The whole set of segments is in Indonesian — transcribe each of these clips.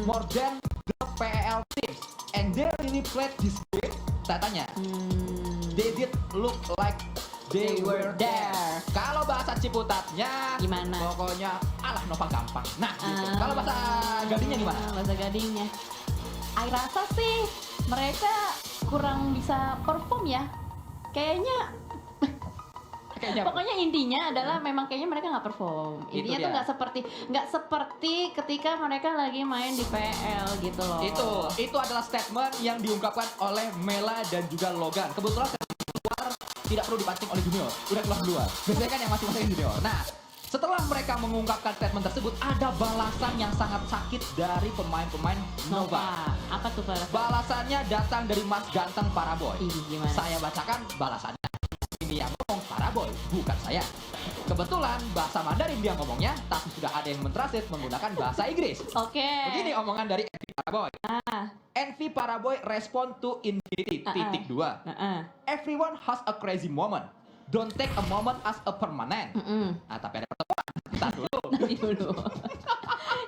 more than the PL teams. And they really played this game. Saya tanya, they did look like they were there. Kalau bahasa Ciputatnya gimana? Pokoknya alah Nova gampang. Nah, gitu. Kalau bahasa Gadingnya gimana? Bahasa Gadingnya, I rasa sih mereka kurang bisa perform ya. Kayaknya pokoknya intinya adalah memang kayaknya mereka nggak perform. Intinya tuh nggak seperti ketika mereka lagi main di PL gitu loh. Itu adalah statement yang diungkapkan oleh Mela dan juga Logan. Kebetulan keluar tidak perlu dipancing oleh junior, udah keluar duluan. Biasanya kan yang masing-masing junior. Nah, setelah mereka mengungkapkan statement tersebut, ada balasan yang sangat sakit dari pemain-pemain Nova. Apa tuh balasan? Balasannya datang dari Mas Ganteng Paraboy. Gimana? Saya bacakan balasannya. Ini yang ngomong Paraboy, bukan saya. Kebetulan bahasa Mandarin dia ngomongnya, tapi sudah ada yang mentranslate menggunakan bahasa Inggris. Oke. Begini omongan dari Envy Paraboy. Envy Paraboy respond to infinitive. Titik 2. Everyone has a crazy moment. Don't take a moment as a permanent. Nah, tapi ada pertemuan. Kita dulu.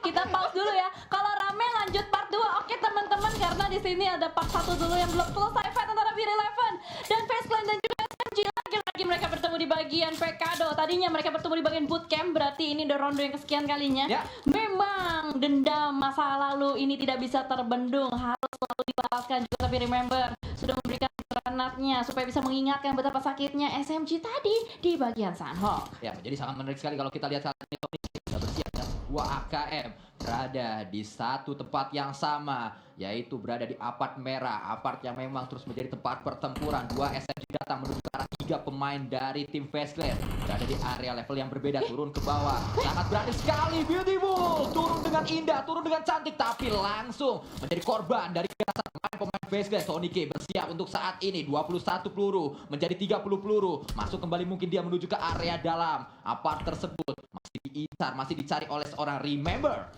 Kita pause dulu ya. Kalau rame lanjut part 2. Oke teman-teman, karena di sini ada part 1 dulu yang belum selesai, fight antara V11 dan Face Clan dan juga SMG. Lagi mereka bertemu di bagian Pekado. Tadinya mereka bertemu di bagian bootcamp, berarti ini udah ronde yang kesekian kalinya. Memang dendam masa lalu ini tidak bisa terbendung, harus selalu dibalaskan juga. Tapi remember, sudah memberikan granatnya supaya bisa mengingatkan betapa sakitnya SMG tadi di bagian Sunhawk. Ya, jadi sangat menarik sekali kalau kita lihat saat ini Tony sudah bersiap dan 2 AKM berada di satu tempat yang sama, yaitu berada di apart merah, apart yang memang terus menjadi tempat pertempuran. 2 SMG datang menuju ke arah 3 pemain dari tim Face Clan, berada di area level yang berbeda, turun ke bawah. Sangat berani sekali, beautiful, turun dengan indah, turun dengan cantik, tapi langsung menjadi korban dari gerakan pemain Face Clan. Tony K bersiap untuk saat ini 21 peluru menjadi 30 peluru, masuk kembali, mungkin dia menuju ke area dalam. Apart tersebut masih diincar, masih dicari oleh seorang Remember.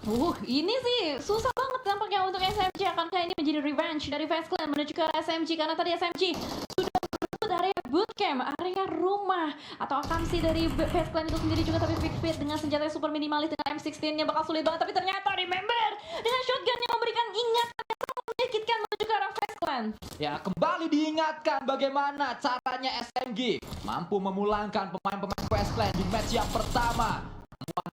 Ini sih susah banget tampaknya untuk SMG. Akankah ini menjadi revenge dari Face Clan menuju ke SMG? Karena tadi SMG sudah merebut area bootcamp, area rumah, atau akamsi dari Face Clan itu sendiri juga. Tapi Big Fit dengan senjata yang super minimalis dengan M16-nya bakal sulit banget. Tapi ternyata Remember dengan shotgun yang memberikan ingatan yang sangat menyakitkan menuju ke arah Face Clan. Ya, kembali diingatkan bagaimana caranya SMG mampu memulangkan pemain-pemain Face Clan di match yang pertama.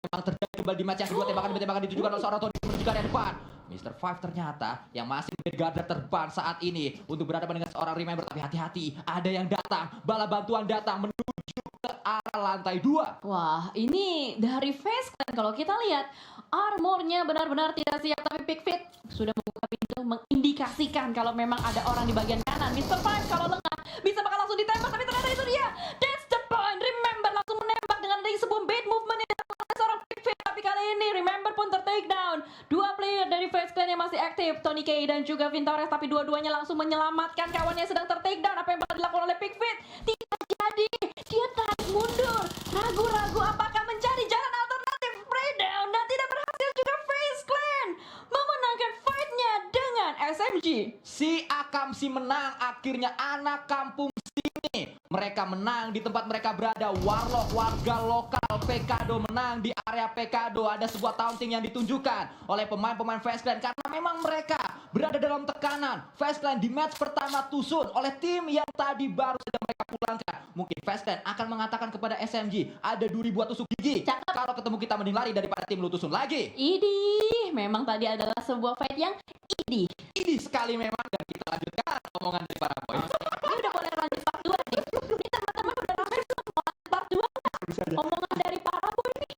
Memang terjadi kembali di match yang kedua, tembakan ditujukan oleh seorang Tony menuju ke area depan. Mr. Five ternyata yang masih menjadi garda terdepan saat ini untuk berhadapan dengan seorang Remember. Tapi hati-hati, ada yang datang, bala bantuan datang menuju ke arah lantai 2. Wah, ini dari Face Clan kalau kita lihat armornya benar-benar tidak siap. Tapi Big Fit sudah membuka pintu mengindikasikan kalau memang ada orang di bagian kanan. Mr. Five kalau lengah bisa bakal langsung ditembak, tapi ternyata itu dia. That's the point. Remember langsung menembak dengan dari sebuah bait movement yang dilakukan oleh seorang Big Fit. Tapi kali ini Remember pun ter-take down. 2 player dari Face Clan yang masih aktif, Tony K dan juga Vintores, tapi dua-duanya langsung menyelamatkan kawannya yang sedang ter-take down. Apa yang bakal dilakukan oleh Big Fit? Tidak jadi. Dia tarik mundur, ragu-ragu apakah mencari jalan alternatif breakdown, dan tidak berhasil juga. Face Clan memenangkan fight-nya dengan SMG. Si Akamsi menang, akhirnya anak kampung sini. Mereka menang di tempat mereka berada. Warlock, warga lokal Pekado menang di area Pekado. Ada sebuah taunting yang ditunjukkan oleh pemain-pemain Face Clan karena memang mereka berada dalam tekanan. Face Clan di match pertama tusun oleh tim yang tadi baru saja mereka pulangkan. Mungkin Face Clan akan mengatakan kepada SMG, ada duri buat tusuk gigi. Kalau ketemu kita mending lari daripada tim lu tusun lagi. Idih, memang tadi adalah sebuah fight yang idih. Idih sekali memang. Dan kita lanjutkan omongan dari para boy. Ini udah boleh lanjut part 2 nih. Ini teman-teman udah ramai belum mau lanjut part 2? Omongan dari para boy nih.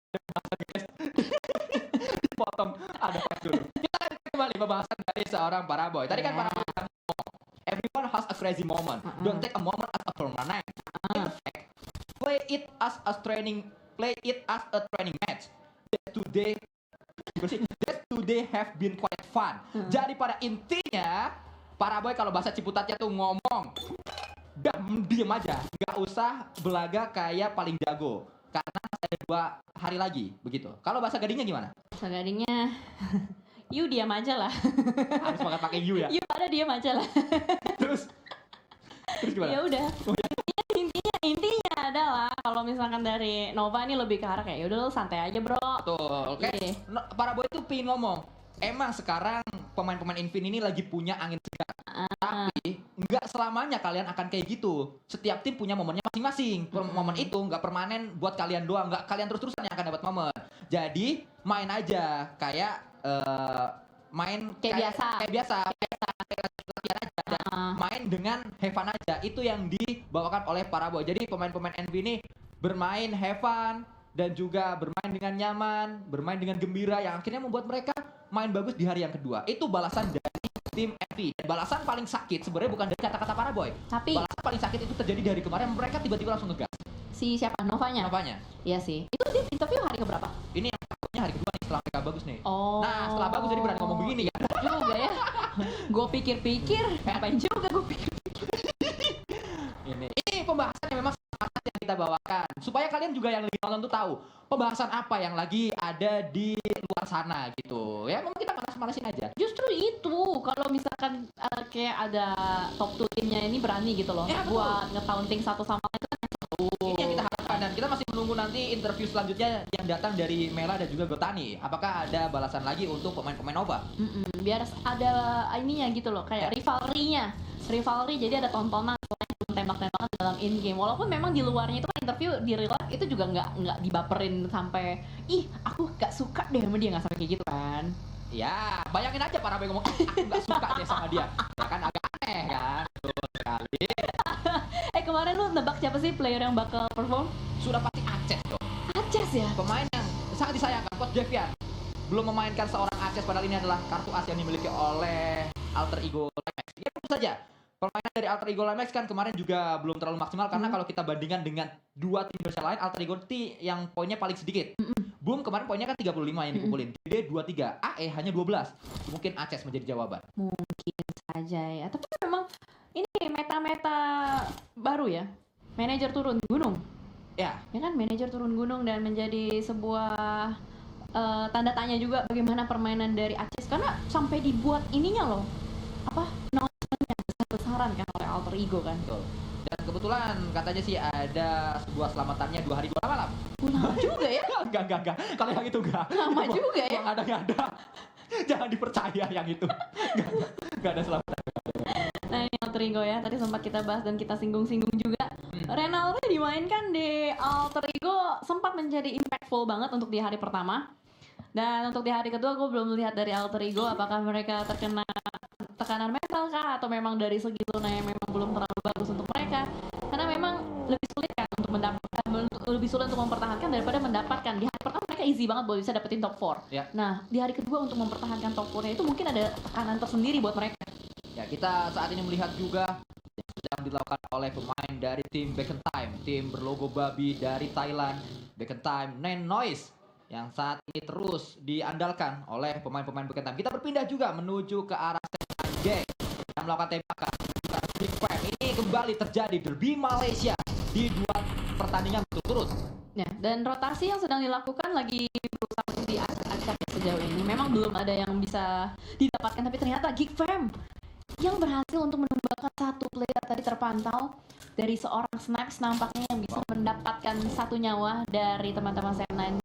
Dipotong, ada part dulu. Kita lanjut kembali pembahasan dari seorang para boy. Tadi kan para boy ngomong, everyone has a crazy moment. Don't take a moment as a permanent. In fact, play it as a training match. That today have been quite fun. Jadi pada intinya, para boy kalau bahasa Ciputatnya tuh ngomong, udah diem aja, nggak usah belaga kayak paling jago. Karena ada 2 hari lagi, begitu. Kalau bahasa Gadingnya gimana? Bahasa Gadingnya, you diam aja lah. Harus banget pakai you ya. You pada diam aja lah. Terus gimana? Ya udah. Intinya adalah kalau misalkan dari Nova ini lebih ke arah kayak yaudah lu santai aja bro. Betul. Oke. Para boy itu pingin ngomong, emang sekarang pemain-pemain Invin ini lagi punya angin segar. Tapi nggak selamanya kalian akan kayak gitu. Setiap tim punya momennya masing-masing. Momen itu nggak permanen buat kalian doang. Nggak kalian terus-terusan yang akan dapat momen. Jadi main aja kayak main Kayak biasa. Kayak biasa. Latihan aja. Dan main dengan have fun aja. Itu yang dibawakan oleh para boy. Jadi pemain-pemain NV ini bermain have fun dan juga bermain dengan nyaman, bermain dengan gembira yang akhirnya membuat mereka main bagus di hari yang kedua. Itu balasan dari tim NV. Dan balasan paling sakit sebenarnya bukan dari kata-kata para boy. Tapi Balasan paling sakit itu terjadi dari kemarin, mereka tiba-tiba langsung ngegas. si siapa? Novanya? Apanya? Iya sih. Itu di interview hari keberapa? Ini yang takutnya hari kedua nih setelah mereka bagus nih. Oh. Nah, setelah bagus jadi berani ngomong begini kan. juga ya. Gue pikir-pikir, ngapain juga gue pikir. Ini pembahasan yang memang sangat yang kita bawakan supaya kalian juga yang lagi nonton tuh tahu pembahasan apa yang lagi ada di luar sana gitu. Ya memang kita manas-manasin aja. Justru itu, kalau misalkan kayak ada top 2 timnya ini berani gitu loh, Ya, betul. buat nge-taunting satu sama lain itu kan yang seru. Ini yang kita harapkan dan kita masih menunggu nanti interview selanjutnya yang datang dari Mela dan juga Gotani. Apakah ada balasan lagi untuk pemain-pemain Nova? Biar ada ininya gitu loh, kayak rivalry-nya. Rivalry, jadi ada tontonan selain tembak-tembakan dalam in game. Walaupun memang di luarnya itu kan interview di real life itu juga nggak dibaperin sampai ih aku gak suka deh sama dia, nggak sampai kayak gitu kan. Ya, bayangin aja para boy ngomong aku nggak suka deh sama dia. Ya kan agak aneh kan. Betul sekali. Kemarin lu nebak siapa sih player yang bakal perform? Sudah pasti Aces dong. Aces ya? Pemain yang sangat disayangkan, Coach Devian belum memainkan seorang Aces padahal ini adalah kartu as yang dimiliki oleh Alter Ego Limax. Ya tentu saja. Permainan dari Alter Ego Limax kan kemarin juga belum terlalu maksimal karena kalau kita bandingkan dengan dua tim besar lain, Alter Ego yang poinnya paling sedikit. Boom kemarin poinnya kan 35 yang dikumpulin. Gede 23, AE hanya 12. Mungkin Aces menjadi jawaban. Mungkin saja ya. Tapi memang ini meta-meta baru ya. Manajer turun gunung. Ya, Ya kan, manajer turun gunung dan menjadi sebuah tanda tanya juga bagaimana permainan dari Aces, karena sampai dibuat ininya loh, apa, announcement-nya besar-besaran kan oleh Alter Ego kan. betul. Dan kebetulan katanya sih ada sebuah selamatannya 2 hari 2 malam. Lama juga ya. Enggak. Kalau yang itu enggak. Lama Itu juga ya. Ada. Jangan dipercaya yang itu. Enggak ada selamatan. Nah ini Alter Ego ya, tadi sempat kita bahas dan kita singgung-singgung juga. Renaldo dimainkan di Alter Ego sempat menjadi impactful banget untuk di hari pertama. Dan untuk di hari kedua gue belum melihat dari Alter Ego apakah mereka terkena tekanan mental kah atau memang dari segi zona yang memang belum terlalu bagus untuk mereka. Karena memang lebih sulit kan untuk mendapatkan, lebih sulit untuk mempertahankan daripada mendapatkan. Di hari pertama mereka easy banget buat bisa dapetin top 4. Ya. Nah di hari kedua untuk mempertahankan top 4-nya itu mungkin ada tekanan tersendiri buat mereka. Ya, kita saat ini melihat juga yang sedang dilakukan oleh pemain dari tim Back in Time, tim berlogo babi dari Thailand, Back in Time, Nine Noise, yang saat ini terus diandalkan oleh pemain-pemain Back in Time. Kita berpindah juga menuju ke arah Seven Gang yang melakukan tembakan. Big Fam ini kembali terjadi derby Malaysia di 2 pertandingan berturut-turut. Ya, dan rotasi yang sedang dilakukan lagi berusaha untuk diacak-acak ya sejauh ini. Memang belum ada yang bisa didapatkan, tapi ternyata Geek Fam yang berhasil untuk menembakkan satu player tadi terpantau dari seorang Snipes nampaknya yang bisa mendapatkan satu nyawa dari teman-teman Seven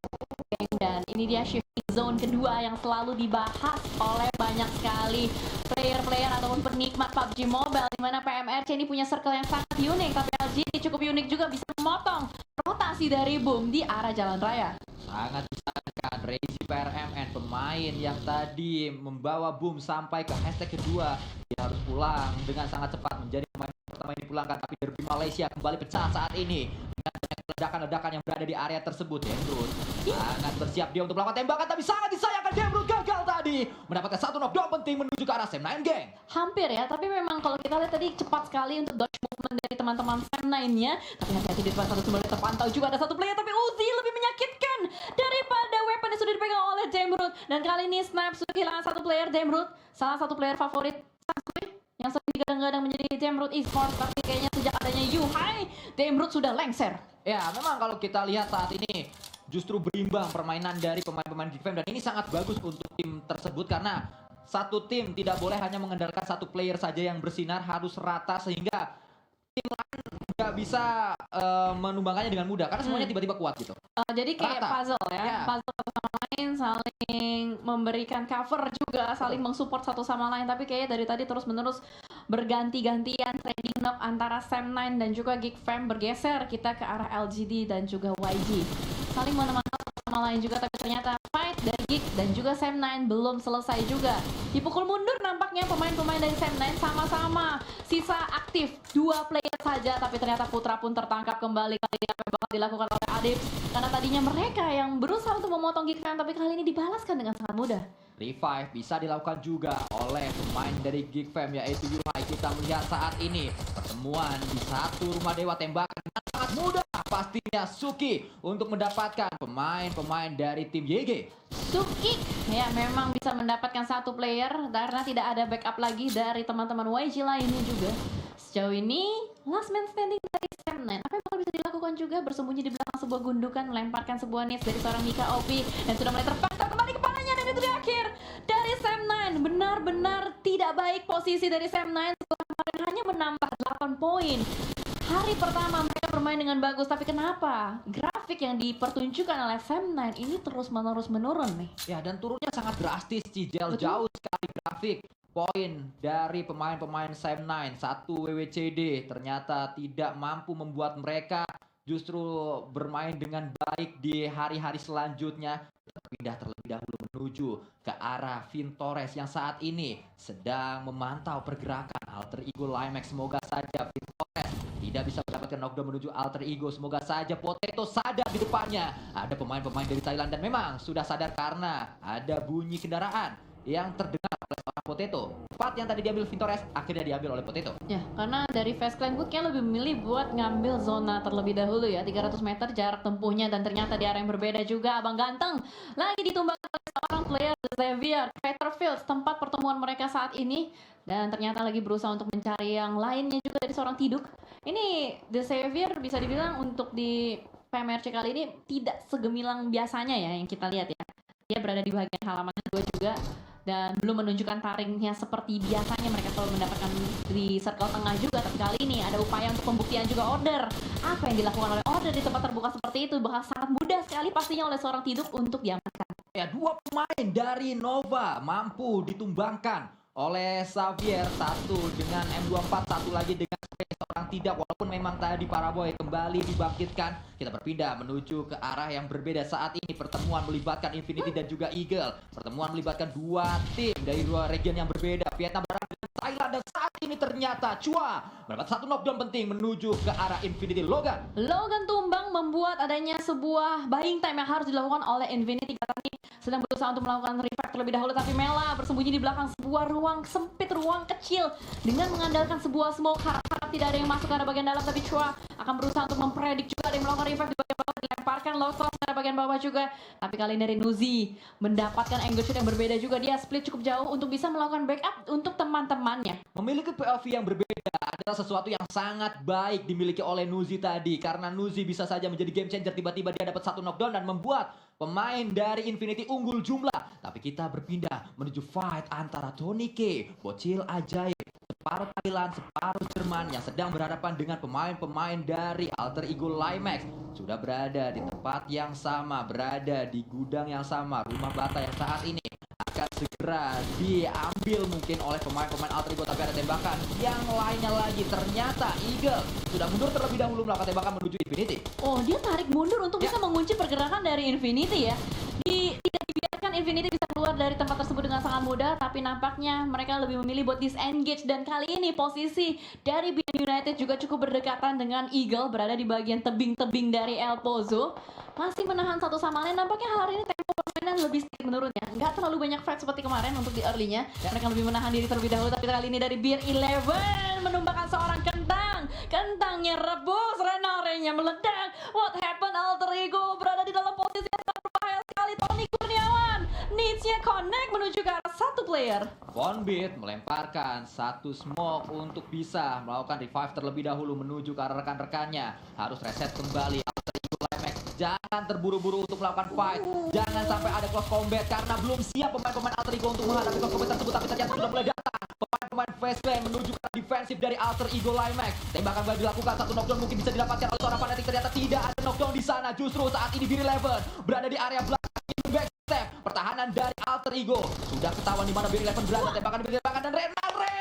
Gang. Dan ini dia shifting zone kedua yang selalu dibahas oleh banyak sekali player-player ataupun penikmat PUBG Mobile, di mana PMRC ini punya circle yang sangat unik, tapi LG ini cukup unik juga bisa memotong rotasi dari Boom di arah jalan raya. Sangat disayangkan Reiji PRMN, pemain yang tadi membawa Boom sampai ke hashtag kedua, dia harus pulang dengan sangat cepat menjadi pemain pertama yang dipulangkan. Tapi derby Malaysia kembali pecah saat ini dengan banyak ledakan-ledakan yang berada di area tersebut. Demrut sangat bersiap dia untuk melakukan tembakan, tapi sangat disayangkan Demrut gagal tadi mendapatkan satu knockdown penting menuju ke arah Seven Gang. Hampir ya, tapi memang kalau kita lihat tadi cepat sekali untuk dodge movement dari teman-teman Seven-nya. Tapi hati-hati di depan satu kembali terpantau juga ada satu player, tapi Uzi lebih menyakitkan daripada weapon yang sudah dipegang oleh Demrut. Dan kali ini Snap sudah kehilangan satu player. Demrut, salah satu player favorit Sanskui yang sering digadang-gadang menjadi Demrut Esports, tapi kayaknya sejak adanya Yuhai, Demrut sudah lengser. Ya, memang kalau kita lihat saat ini justru berimbang permainan dari pemain-pemain Geek Fam, dan ini sangat bagus untuk tim tersebut karena satu tim tidak boleh hanya mengandalkan satu player saja yang bersinar, harus rata sehingga tim lain nggak bisa menumbangkannya dengan mudah karena semuanya tiba-tiba kuat gitu. Jadi kayak Rata. puzzle ya, Ya. puzzle satu sama lain, saling memberikan cover juga, saling mensupport satu sama lain. Tapi kayaknya dari tadi terus-menerus berganti-gantian trading knock antara Sam9 dan juga Geek Fam bergeser kita ke arah LGD dan juga YG. Saling menemani satu sama lain juga, tapi ternyata fight dari Geek dan juga Sam9 belum selesai juga. Dipukul mundur nampaknya pemain-pemain dari Sam9 sama-sama sisa aktif 2 player saja, tapi ternyata Putra pun tertangkap kembali. Kali ini apa yang bakal dilakukan oleh Adip, karena tadinya mereka yang berusaha untuk memotong Geek Fam, tapi kali ini dibalaskan dengan sangat mudah. Revive bisa dilakukan juga oleh pemain dari Geek Fam yaitu Yurhai. Kita melihat saat ini pertemuan di satu rumah dewa, tembakan dengan sangat mudah pastinya Suki untuk mendapatkan pemain-pemain dari tim YG. Suki ya memang bisa mendapatkan satu player karena tidak ada backup lagi dari teman-teman YG lainnya juga. Sejauh ini last man standing dari Sam9. Apa yang bakal bisa dilakukan juga, bersembunyi di belakang sebuah gundukan, melemparkan sebuah nades dari seorang Mika OP dan sudah mulai terpantau kembali kepalanya, dan itu terakhir dari Sam9. Benar-benar tidak baik posisi dari Sam9 setelah kemarin hanya menambah 8 poin. Hari pertama mereka bermain dengan bagus, tapi kenapa grafik yang dipertunjukkan oleh Sam9 ini terus-menerus menurun nih? Ya, dan turunnya sangat drastis, Cijel. Betul. Jauh sekali grafik. Poin dari pemain-pemain Sam9 satu WWCD ternyata tidak mampu membuat mereka justru bermain dengan baik di hari-hari selanjutnya. Berpindah terlebih dahulu menuju ke arah Vintores yang saat ini sedang memantau pergerakan alter ego Limax. Semoga saja Vintores tidak bisa mendapatkan knockdown menuju alter ego. Semoga saja Potato sadar di depannya. Ada pemain-pemain dari Thailand dan memang sudah sadar karena ada bunyi kendaraan yang terdengar oleh seorang Potato. Tempat yang tadi diambil Vintores akhirnya diambil oleh Potato. Ya, karena dari Fast Clan gue kayak lebih memilih buat ngambil zona terlebih dahulu ya. 300 meter jarak tempuhnya, dan ternyata di area yang berbeda juga Abang Ganteng lagi ditumbangkan oleh seorang player Xavier Peterfield, tempat pertemuan mereka saat ini, dan ternyata lagi berusaha untuk mencari yang lainnya juga dari seorang Tiduk. Ini The Xavier bisa dibilang untuk di PMRC kali ini tidak segemilang biasanya ya yang kita lihat ya. Dia berada di bagian halaman kedua juga dan belum menunjukkan taringnya seperti biasanya mereka selalu mendapatkan di circle tengah juga. Tapi kali ini ada upaya untuk pembuktian juga order. Apa yang dilakukan oleh order di tempat terbuka seperti itu bakal sangat mudah sekali pastinya oleh seorang Tiduk untuk diamankan. Ya, 2 pemain dari Nova mampu ditumbangkan oleh Xavier, satu dengan M24, satu lagi dengan seorang Tidak. Walaupun memang tadi Paraboy kembali dibangkitkan, kita berpindah menuju ke arah yang berbeda. Saat ini pertemuan melibatkan Infinity dan juga Eagle. Pertemuan melibatkan 2 tim dari 2 region yang berbeda, Vietnam Barat dan Thailand, dan saat ini ternyata Chua mendapat satu knockdown penting menuju ke arah Infinity. Logan tumbang membuat adanya sebuah buying time yang harus dilakukan oleh Infinity. Kami sedang berusaha untuk melakukan revive terlebih dahulu, tapi Mela bersembunyi di belakang sebuah ruang sempit, ruang kecil, dengan mengandalkan sebuah smoke. Harap tidak ada yang masuk ke arah bagian dalam, tapi Chua akan berusaha untuk mempredik juga ada yang melakukan revive di bagian bawah, dilemparkan low cost ke arah bagian bawah juga. Tapi kali ini dari Nuzi mendapatkan angle shoot yang berbeda juga, dia split cukup jauh untuk bisa melakukan backup untuk teman-temannya. Memiliki POV yang berbeda adalah sesuatu yang sangat baik dimiliki oleh Nuzi tadi, karena Nuzi bisa saja menjadi game changer. Tiba-tiba dia dapat satu knockdown dan membuat pemain dari Infinity unggul jumlah. Tapi kita berpindah menuju fight antara Tony K, bocil ajaib, separuh Thailand, separuh Jerman, yang sedang berhadapan dengan pemain-pemain dari alter ego Limax. Sudah berada di tempat yang sama, berada di gudang yang sama, rumah bata yang saat ini akan segera diambil mungkin oleh pemain-pemain alter ego. Tapi ada tembakan yang lainnya lagi. Ternyata Eagle sudah mundur terlebih dahulu melakukan tembakan menuju Infinity. Oh, dia tarik mundur untuk bisa mengunci pergerakan dari Infinity ya. Tidak dibiarkan Infinity bisa keluar dari tempat tersebut dengan sangat mudah, tapi nampaknya mereka lebih memilih buat disengage. Dan kali ini posisi dari BN United juga cukup berdekatan dengan Eagle, berada di bagian tebing-tebing dari El Pozo. Masih menahan satu sama lain. Nampaknya hari ini tempo permainan lebih sedikit menurun ya. Nggak terlalu banyak fight seperti kemarin untuk di early-nya. Mereka lebih menahan diri terlebih dahulu, tapi kali ini dari Beer 11 menumbangkan seorang Kentang. Kentangnya rebus, Renarenya meledak. What happened? Alter ego berada di dalam posisi yang sangat berbahaya sekali. Tony Kurniawan needs-nya connect menuju ke arah satu player. Vonbeat melemparkan satu smoke untuk bisa melakukan revive terlebih dahulu menuju ke arah rekan-rekannya. Harus reset kembali alter ego Limax. Jangan terburu-buru untuk melakukan fight. Jangan sampai ada close combat karena belum siap pemain-pemain alter ego untuk menghadapi close combat tersebut. Tapi ternyata sudah mulai datang pemain-pemain Fast Clan menuju ke defense defensif dari Alter Ego Limax. Tembakan baru dilakukan, satu knockdown mungkin bisa didapatkan oleh seorang Fnatic. Ternyata tidak ada knockdown di sana. Justru saat ini BIR11 berada di area belakang. Backstep pertahanan dari Alter Ego sudah ketahuan di mana BIR11 berada. Tembakan dan Renare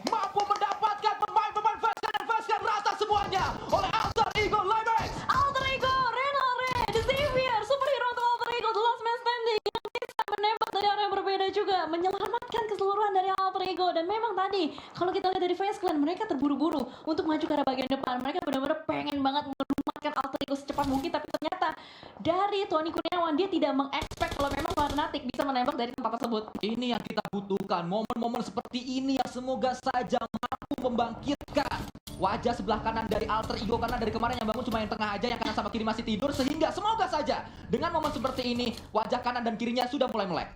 mampu mendapatkan pemain-pemain Fasken dan Fasken rasa semuanya oleh Alter Ego Limax. Alter Ego, Renare, The Xavier, superhero untuk Alter Ego, The Last Man Standing yang bisa menembak dari area yang berbeda juga, menyelamatkan keseluruhan dari Alter Ego. Dan memang tadi kalau kita lihat dari Face Clan, mereka terburu-buru untuk maju ke arah bagian depan. Mereka benar-benar pengen banget melumatkan Alter Ego secepat mungkin, tapi ternyata dari Tony Kurniawan dia tidak mengekspek kalau memang Fnatic bisa menembak dari tempat tersebut. Ini yang kita butuhkan, momen-momen seperti ini yang semoga saja mampu membangkitkan wajah sebelah kanan dari Alter Ego, karena dari kemarin yang bangun cuma yang tengah aja, yang kanan sama kiri masih tidur, sehingga semoga saja dengan momen seperti ini wajah kanan dan kirinya sudah mulai melek.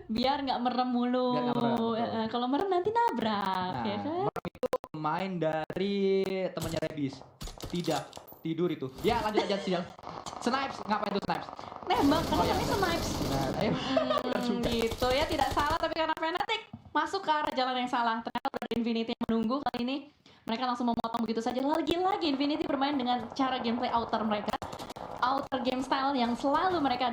Biar nggak merem mulu. Biar nggak merem, betul. Kalau merem nanti nabrak, Nah, ya kan? merem itu pemain dari temannya Rebis. Tidak tidur itu. Ya lanjut aja Sial. Snipes, ngapain tuh Snipes? Nembak, karena Oh, iya, namanya benar. Snipes. Nah, ayo. Gitu ya, tidak salah, tapi karena Fnatic masuk ke arah jalan yang salah. Ternyata ada Infinity yang menunggu kali ini. Mereka langsung memotong begitu saja. Lagi-lagi Infinity bermain dengan cara gameplay outer mereka. Outer game style yang selalu mereka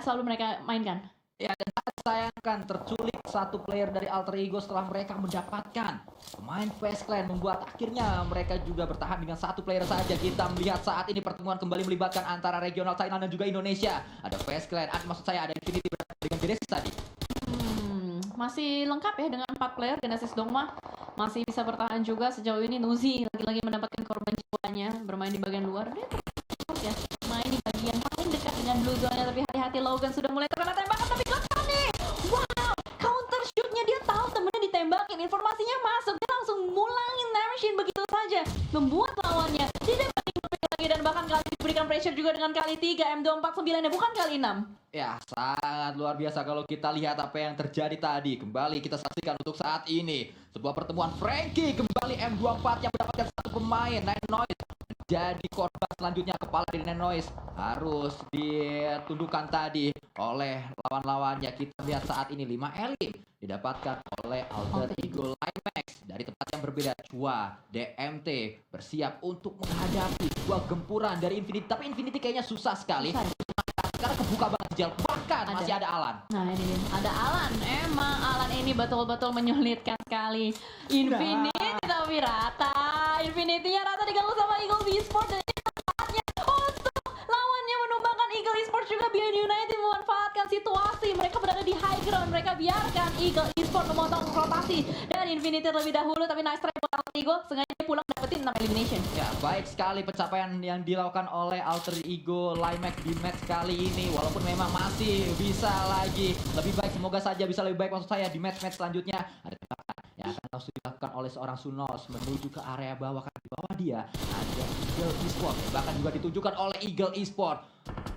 selalu mereka mainkan. Ya, dan sangat sayangkan terculik satu player dari Alter Ego setelah mereka mendapatkan pemain Face Clan, membuat akhirnya mereka juga bertahan dengan satu player saja. Kita melihat saat ini pertemuan kembali melibatkan antara regional Thailand dan juga Indonesia. Ada Face Clan, maksud saya ada Infinity dengan Genesis tadi. Masih lengkap ya dengan 4 player. Genesis Dogma masih bisa bertahan juga sejauh ini. Nuzi lagi-lagi mendapatkan korban jiwanya, bermain di bagian luar. Dia terus ya main di bagian paling dekat dengan blue zone-nya, tapi hati-hati Logan sudah mulai terkena tembakan, tapi gagal nih. Wow, counter shoot-nya, dia tahu temennya ditembakin, informasinya masuk, dia langsung mulangin machine begitu saja, membuat lawannya tidak berpikir lagi, dan bahkan kali diberikan pressure juga dengan kali 3 M249-nya, bukan kali 6. Ya, sangat luar biasa kalau kita lihat apa yang terjadi tadi. Kembali kita saksikan untuk saat ini sebuah pertemuan Frankie kembali M24 yang mendapatkan satu pemain Nine Noise jadi korban selanjutnya. Kepala dari Nine Noise harus ditundukkan tadi oleh lawan-lawannya. Kita lihat saat ini 5 elim didapatkan oleh Alter Ego Limax dari tempat yang berbeda. Chua, DMT bersiap untuk menghadapi sebuah gempuran dari Infinity, tapi Infinity kayaknya susah sekali. Karena kebuka banget di jalan. Bahkan masih ada Alan. Nah ini dia, ada Alan. Emang Alan ini betul-betul menyulitkan sekali. Infinity tapi rata. Infinity-nya rata diganggu sama Eagle Esports, dan ini saatnya untuk lawannya menumbangkan Eagle Esports juga. Beyond United memanfaatkan situasi. Mereka berada di high ground. Mereka biarkan Eagle Esports memotong rotasi dari Infinity terlebih dahulu. Tapi nice try buat Alter Ego. Sengaja pulang dapetin 6 elimination. Ya, baik sekali pencapaian yang dilakukan oleh Alter Ego Limax di match kali ini. Walaupun memang masih bisa lagi lebih baik, semoga saja bisa lebih baik maksud saya di match-match selanjutnya. Ada tembakan yang akan langsung dilakukan oleh seorang Sunos menuju ke area bawah, karena di bawah dia ada Eagle Esports. Bahkan juga ditunjukkan oleh Eagle Esports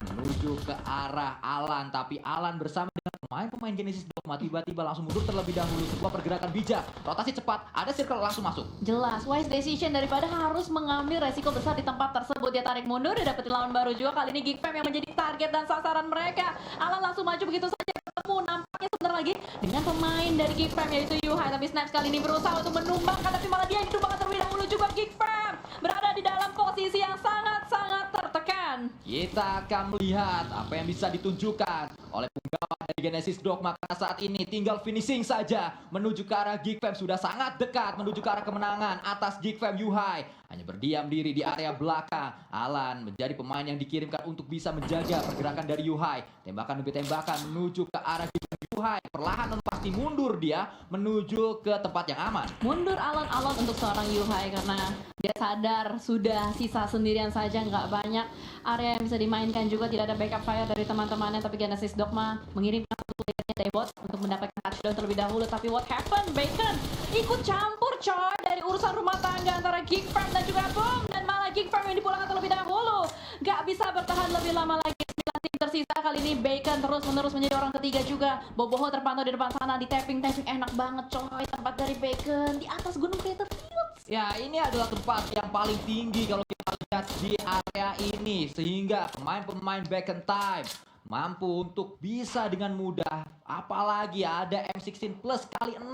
menuju ke arah Alan, tapi Alan bersama dengan pemain-pemain Genesis Dogma tiba-tiba langsung mundur terlebih dahulu. Sebuah pergerakan bijak, rotasi cepat, ada circle langsung masuk. Jelas, wise decision daripada harus mengambil resiko besar di tempat tersebut. Dia tarik mundur, dia dapetin lawan baru juga. Kali ini Geek Fam yang menjadi target dan sasaran mereka. Alan langsung maju begitu saja, ketemu nampaknya sebentar lagi dengan pemain dari Geek Fam yaitu Yuhai. Tapi Snipes kali ini berusaha untuk menumbangkan, tapi malah dia yang ditumbangkan terlebih dahulu juga. Geek Fam berada di dalam posisi yang sangat-sangat tertekan. Kita akan melihat apa yang bisa ditunjukkan oleh penggawa dari Genesis Dogma, karena saat ini tinggal finishing saja menuju ke arah Geek Fam. Sudah sangat dekat menuju ke arah kemenangan atas Geek Fam. Yuhai hanya berdiam diri di area belakang. Alan menjadi pemain yang dikirimkan untuk bisa menjaga pergerakan dari Yuhai. Tembakan demi tembakan menuju ke arah Geek Fam. Yuhai perlahan dan pasti mundur dia menuju ke tempat yang aman. Mundur alon-alon untuk seorang Yuhai karena dia sadar sudah sisa sendirian saja, nggak banyak area yang bisa dimainkan, juga tidak ada backup fire dari teman-temannya. Tapi Genesis Dogma mengirimkan satu playernya Daybot untuk mendapatkan touchdown terlebih dahulu. Tapi what happened? Bacon ikut campur coy dari urusan rumah tangga antara Geek Fam dan juga Boom, dan malah Geek Fam yang dipulangkan terlebih dahulu. Nggak bisa bertahan lebih lama lagi. 9 tim tersisa kali ini. Bacon terus-menerus menjadi orang ketiga juga. Boboho terpantau di depan sana, di tapping enak banget coy. Tempat dari Bacon di atas gunung Crater Fields. Ya, ini adalah tempat yang paling tinggi kalau kita lihat di area ini, sehingga pemain-pemain back in time mampu untuk bisa dengan mudah, apalagi ada M16 plus kali 6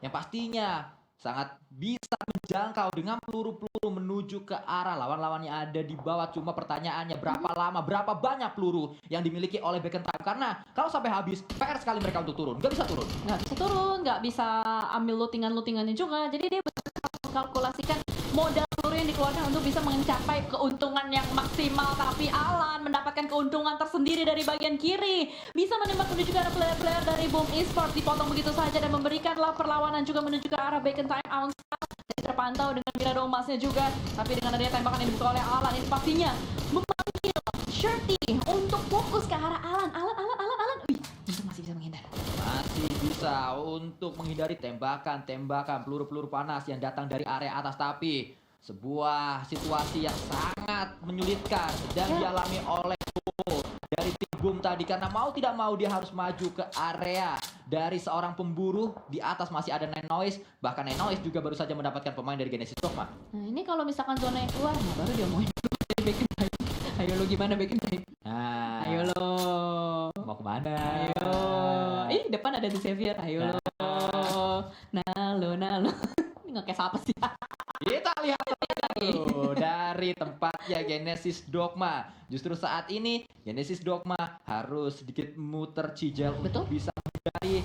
yang pastinya sangat bisa menjangkau dengan peluru-peluru menuju ke arah lawan-lawannya ada di bawah. Cuma pertanyaannya berapa lama, berapa banyak peluru yang dimiliki oleh Beckentime. Karena kalau sampai habis, PR sekali mereka untuk turun. Nggak bisa turun. Nggak bisa ambil lootingan-lootingannya juga. Jadi dia mengkalkulasikan modal peluru yang dikeluarkan untuk bisa mencapai keuntungan yang maksimal. Tapi Alan mendapatkan keuntungan tersendiri dari bagian kiri. Bisa menembak menuju ke arah player-player dari Boom Esports, dipotong begitu saja dan memberikanlah perlawanan juga menuju ke arah Beckentime. Jadi terpantau dengan Mirado emasnya juga. Tapi dengan adanya tembakan yang dibuka oleh Alan, ini pastinya memanggil Shirty untuk fokus ke arah Alan. Wih, untung masih bisa menghindar. Masih bisa untuk menghindari tembakan-tembakan peluru-peluru panas yang datang dari area atas. Tapi sebuah situasi yang sangat menyulitkan sedang dialami oleh dari tim Boom tadi, karena mau tidak mau dia harus maju ke area dari seorang pemburu. Di atas masih ada Nine Noise, bahkan Nine Noise juga baru saja mendapatkan pemain dari Genesis Dogma. Nah ini kalau misalkan zona yang keluar, nah baru dia mau dari Beckentime. Ayo lo gimana Beckentime? Nah, Ayo lo. mau kemana? Ayo. Depan ada The Xavier. Ayo lo. Nah lo. Ini nggak kayak siapa sih? Kita lihat dulu dari tempatnya Genesis Dogma. Justru saat ini Genesis Dogma harus sedikit muter cijel untuk bisa menghindari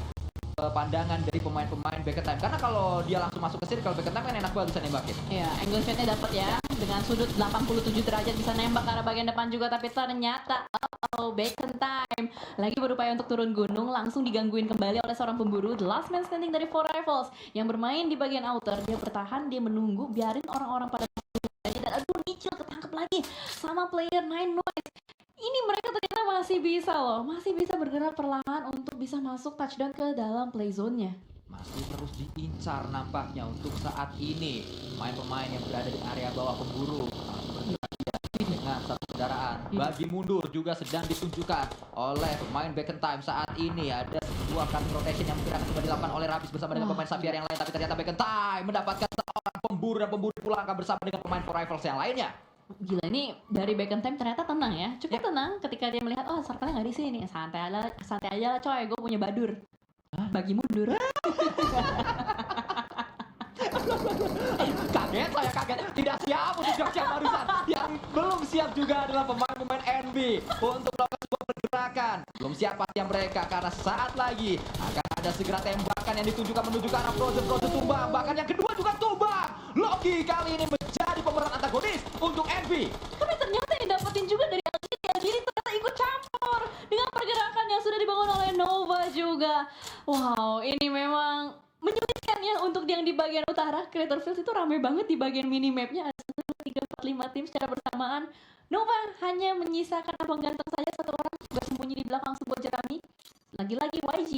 pandangan dari pemain-pemain Beckentime. Karena kalau dia langsung masuk ke circle, Beckentime kan enak banget bisa nembakin. Iya, angle shotnya dapat ya. Dengan sudut 87 derajat bisa nembak ke arah bagian depan juga. Tapi ternyata Beckentime lagi berupaya untuk turun gunung, langsung digangguin kembali oleh seorang pemburu. The last man standing dari Four Rifles yang bermain di bagian outer. Dia bertahan, dia menunggu, biarin orang-orang pada dan aduh Nichil ketangkep lagi sama player Nine Noise. Ini mereka ternyata masih bisa loh, masih bisa bergerak perlahan untuk bisa masuk touchdown ke dalam play zone-nya. Masih terus diincar nampaknya untuk saat ini pemain-pemain yang berada di area bawah pemburu dengan satu kendaraan. Bagi mundur juga sedang ditunjukkan oleh pemain Beckentime saat ini. Ada sebuah card rotation yang mungkin akan coba dilakukan oleh Rabis bersama dengan pemain Xavier yang lain. Tapi ternyata Beckentime mendapatkan seorang pemburu dan pemburu pulangkan bersama dengan pemain Four Rifles yang lainnya. Gila, ini dari Beckentime ternyata tenang ya, cukup tenang ketika dia melihat circle-nya nggak di sini. Santai aja lah coy, gue punya badur. Bagi mundur. Kaget saya, kaget. Tidak siap untuk siap barusan. Yang belum siap juga adalah pemain-pemain NB untuk melakukan sebuah pergerakan. Belum siap pastinya mereka karena saat lagi akan ada segera tembakan yang ditunjukkan menuju ke arah Frozen tumbang. Bahkan yang kedua juga tumbang. Loki kali ini menjadi pemeran antagonis untuk NB. Tapi ternyata yang dapetin juga dari LGD ternyata ikut campur dengan pergerakan yang sudah dibangun oleh Nova juga. Wow, ini memang menyulitkan ya untuk yang di bagian utara. Creator Fields itu ramai banget di bagian minimapnya. Ada 1, 2, 3, 4, 5 tim secara bersamaan. Nova hanya menyisakan abang ganteng saja satu orang bersembunyi di belakang sebuah jerami. Lagi-lagi YG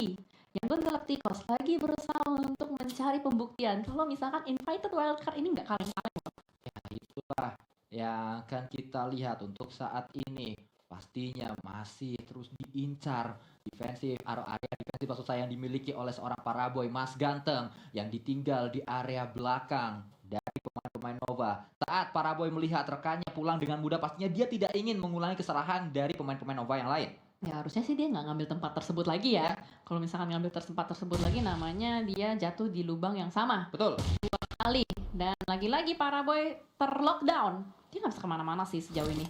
yang Galacticos lagi berusaha untuk mencari pembuktian kalau misalkan invited wildcard ini nggak kaleng-kaleng. Ya itulah yang akan kita lihat untuk saat ini. Pastinya masih terus diincar defensif, area defensif maksud saya yang dimiliki oleh seorang Paraboy Mas Ganteng yang ditinggal di area belakang dari pemain-pemain Nova. Saat Paraboy melihat rekannya pulang dengan mudah, pastinya dia tidak ingin mengulangi kesalahan dari pemain-pemain Nova yang lain. Ya harusnya sih dia nggak ngambil tempat tersebut lagi ya. Kalau misalkan ngambil tempat tersebut lagi, namanya dia jatuh di lubang yang sama. Betul. 2 kali. Dan lagi-lagi Paraboy terlockdown. Dia nggak bisa kemana-mana sih sejauh ini.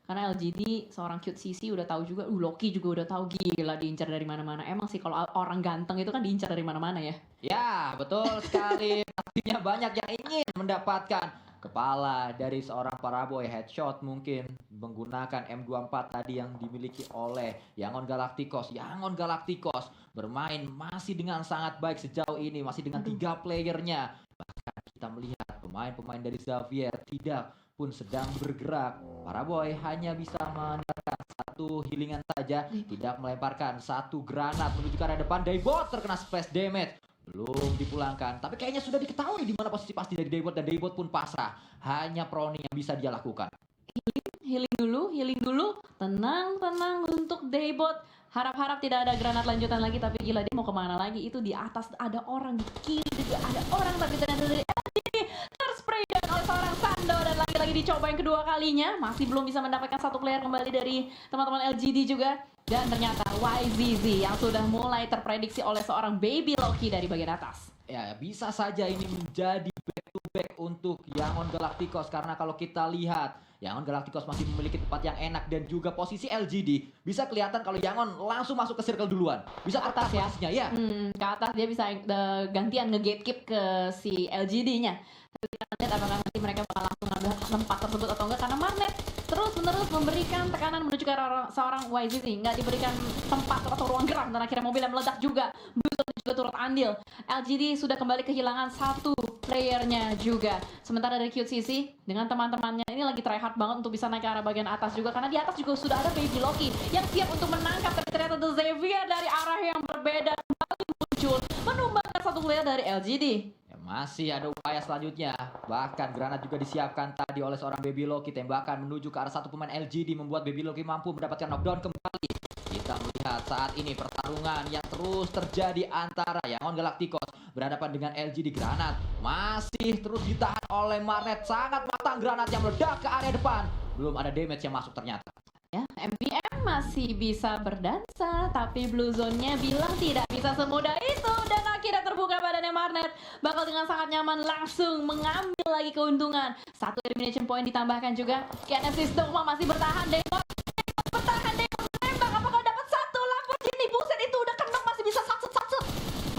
Karena LGD seorang cute CC udah tahu juga, Loki juga udah tahu, gila diincar dari mana-mana. Emang sih kalau orang ganteng itu kan diincar dari mana-mana ya. Ya, betul sekali. Pastinya banyak yang ingin mendapatkan kepala dari seorang Paraboy. Headshot mungkin menggunakan M24 tadi yang dimiliki oleh Yangon Galacticos. Yangon Galacticos bermain masih dengan sangat baik sejauh ini, masih dengan 3 playernya. Bahkan kita melihat pemain-pemain dari Xavier tidak pun sedang bergerak. Paraboy hanya bisa mengandalkan satu healingan saja, tidak melemparkan satu granat menuju ke arah depan. Daybot terkena splash damage, belum dipulangkan. Tapi kayaknya sudah diketahui di mana posisi pasti dari Daybot, dan Daybot pun pasrah. Hanya Proni yang bisa dia lakukan. Healing dulu. Tenang untuk Daybot. Harap-harap tidak ada granat lanjutan lagi, tapi gila dia mau kemana lagi? Itu di atas ada orang, di kiri juga ada orang, tapi ternyata dari terspray oleh seorang Sando, dan lagi-lagi dicoba yang kedua kalinya. Masih belum bisa mendapatkan satu player kembali dari teman-teman LGD juga. Dan ternyata YZZ yang sudah mulai terprediksi oleh seorang Baby Loki dari bagian atas. Ya, bisa saja ini menjadi back to back untuk Yangon Galacticos karena kalau kita lihat Yangon Galacticos masih memiliki tempat yang enak dan juga posisi LGD bisa kelihatan kalau Yangon langsung masuk ke circle duluan. Bisa Atas ya. posisinya ya. Ke atas dia bisa gantian nge-gatekeep ke si LGD-nya. Tapi kita lihat apakah nanti mereka bakal langsung ngambil tempat tersebut atau enggak karena Marnet terus-menerus memberikan tekanan menuju ke arah seorang YZT, nggak diberikan tempat atau ruang gerak dan akhirnya mobilnya meledak juga. Bluezone juga turut andil. LGD sudah kembali kehilangan satu playernya juga. Sementara dari QCC dengan teman-temannya ini lagi try hard banget untuk bisa naik ke arah bagian atas juga karena di atas juga sudah ada Baby Loki yang siap untuk menangkap, tapi ternyata The Xavier dari arah yang berbeda kembali muncul menumbangkan satu player dari LGD. Masih ada upaya selanjutnya. Bahkan granat juga disiapkan tadi oleh seorang Baby Loki. Tembakan menuju ke arah satu pemain LGD membuat Baby Loki mampu mendapatkan knockdown kembali. Kita melihat saat ini pertarungan yang terus terjadi antara Yangon Galacticos berhadapan dengan LGD. Granat masih terus ditahan oleh Marnet. Sangat matang granat yang meledak ke area depan. Belum ada damage yang masuk ternyata. Ya, MPM masih bisa berdansa, tapi Blue Zone-nya bilang tidak bisa semudah itu dan akhirnya terbuka badannya Marnet. Bakal dengan sangat nyaman langsung mengambil lagi keuntungan. Satu elimination point ditambahkan juga. Genesis Dogma masih bertahan, Demon bertahan, Demon menembak. Apakah dapat satu lampu ini? Buset, itu udah kena masih bisa satset.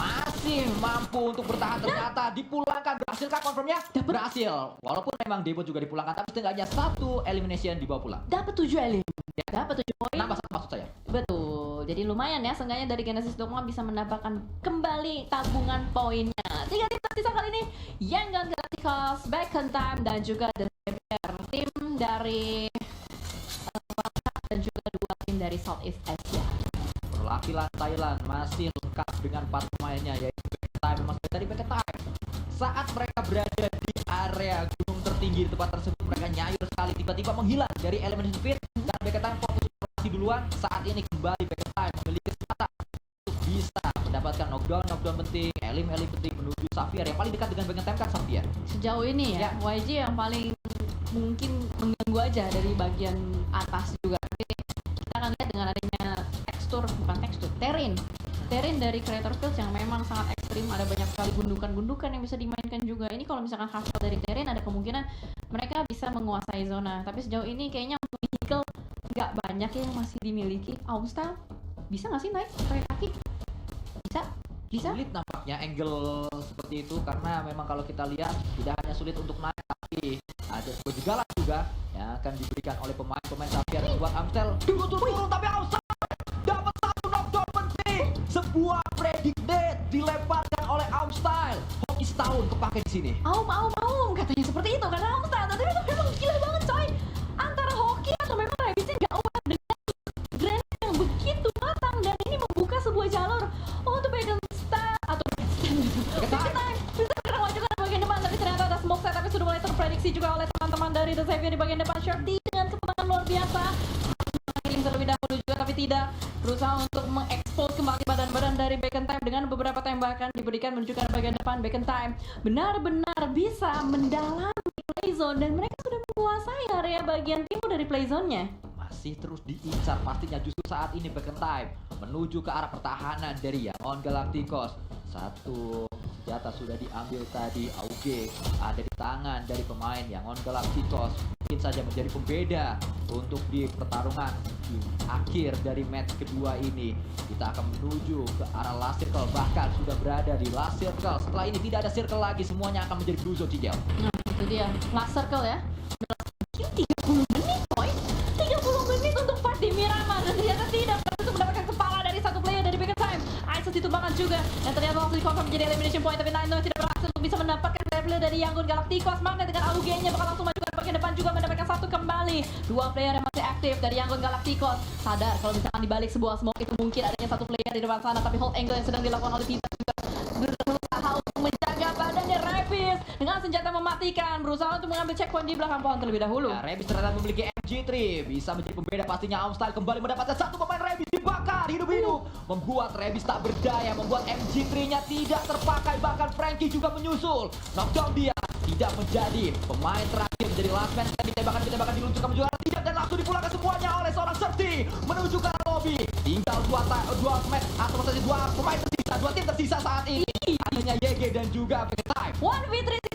Masih mampu untuk bertahan ternyata dipulangkan. Berhasilkah confirmnya? Berhasil. Walaupun memang debut juga dipulangkan tapi setidaknya satu elimination dibawa pulang. Dapat 7 elim. Dapat 7 poin. Nambah satu maksud saya. Betul. Jadi lumayan ya, seenggaknya dari Genesis Dogma bisa mendapatkan kembali tabungan poinnya. 3 tim tersisa kali ini, Yangon Galacticos, Back in Time dan juga The Xavier. Tim dari Wildcard dan juga 2 tim dari Southeast Asia. Perwakilan Thailand masih lengkap dengan 4 pemainnya yaitu Back in Time masih dari Back in Time. Saat mereka berada di area gunung tertinggi di tempat tersebut mereka nyayur sekali tiba-tiba menghilang dari elimination pit dan Back in Time fokus operasi duluan. Saat ini kembali Back in Time memiliki kesempatan untuk bisa mendapatkan knockdown penting, elim penting menuju Xavier yang paling dekat dengan Back in Time kan Xavier. Sejauh ini ya, YG yang paling mungkin mengganggu aja dari bagian atas juga. Tapi kita akan lihat dengan adanya terrain dari Creator Fields yang memang sangat ekstrim, ada banyak sekali gundukan-gundukan yang bisa dimainkan juga. Ini kalau misalkan hafal dari terrain ada kemungkinan mereka bisa menguasai zona. Tapi sejauh ini kayaknya untuk vehicle nggak banyak yang masih dimiliki. Aumstyle bisa nggak sih naik pakai kaki? Bisa? Sulit nampaknya angle seperti itu karena memang kalau kita lihat tidak hanya sulit untuk naik tapi ada kejagalan juga yang akan diberikan oleh pemain Xavier buat Amstel. Turun tapi Amstel dapat satu knockdown penting. Sebuah predict death dilemparkan oleh Amstel. Hoki setahun kepake di sini. Aum katanya seperti itu karena Aumstyle. Tapi memang gila banget coy. Antara hoki atau memang Rebisnya nggak aware dengan granat yang begitu matang dan ini membuka sebuah jalur untuk Bagan Style atau Bagan Time bisa bergerak juga di bagian depan, tapi ternyata ada smoke set tapi sudah mulai terprediksi juga oleh teman-teman dari The Xavier di bagian depan. Shorty dengan kecepatan luar biasa mengirim terlebih dahulu juga tapi tidak berusaha untuk mengekspos kembali badan-badan dari Bagan Time dengan beberapa tembakan diberikan menuju ke bagian depan. Bagan Time benar-benar bisa mendalami playzone dan mereka sudah menguasai area bagian timur dari playzone-nya. Masih terus diincar pastinya justru saat ini Back in Time menuju ke arah pertahanan dari Yangon Galacticos. Satu senjata sudah diambil tadi, Auge ada di tangan dari pemain Yangon Galacticos. Mungkin saja menjadi pembeda untuk di pertarungan di akhir dari match kedua ini. Kita akan menuju ke arah last circle, bahkan sudah berada di last circle. Setelah ini tidak ada circle lagi, semuanya akan menjadi blue zone Cigel. Nah itu dia, last circle ya. 30 menit coy, 30 menit untuk fight di Miramar dan ternyata tidak berhasil mendapatkan kepala dari satu player dari Bagan Time. Isis ditumbangkan juga dan ternyata langsung dikonfirm menjadi elimination point, tapi Nino tidak berhasil untuk bisa mendapatkan player dari Yangon Galacticos. Magnet dengan AUG-nya bakal langsung maju ke bagian depan juga mendapatkan satu kembali. 2 player yang masih aktif dari Yangon Galacticos sadar kalau misalkan dibalik sebuah smoke itu mungkin adanya satu player di depan sana, tapi hold angle yang sedang dilakukan oleh Tita juga berusaha untuk menjaga badannya. Rebis dengan senjata mematikan berusaha untuk mengambil checkpoint di belakang pohon terlebih dahulu. Ya, Rebis ternyata memiliki MG3 bisa menjadi pembeda pastinya. Aumstyle kembali mendapatkan satu pemain. Rebis dibakar hidup-hidup membuat Rebis tak berdaya, membuat MG3-nya tidak terpakai, bahkan Frankie juga menyusul. Knockdown dia tidak menjadi pemain terakhir menjadi last man. Ditembakkan diluncurkan menuju arah tidak dan langsung dipulangkan semuanya oleh seorang Serti menuju ke arah lobby. Tinggal dua match atau maksudnya 2 pemain tersisa, 2 tim tersisa saat ini. Hanya pastinya YG dan juga APK Time. 1v3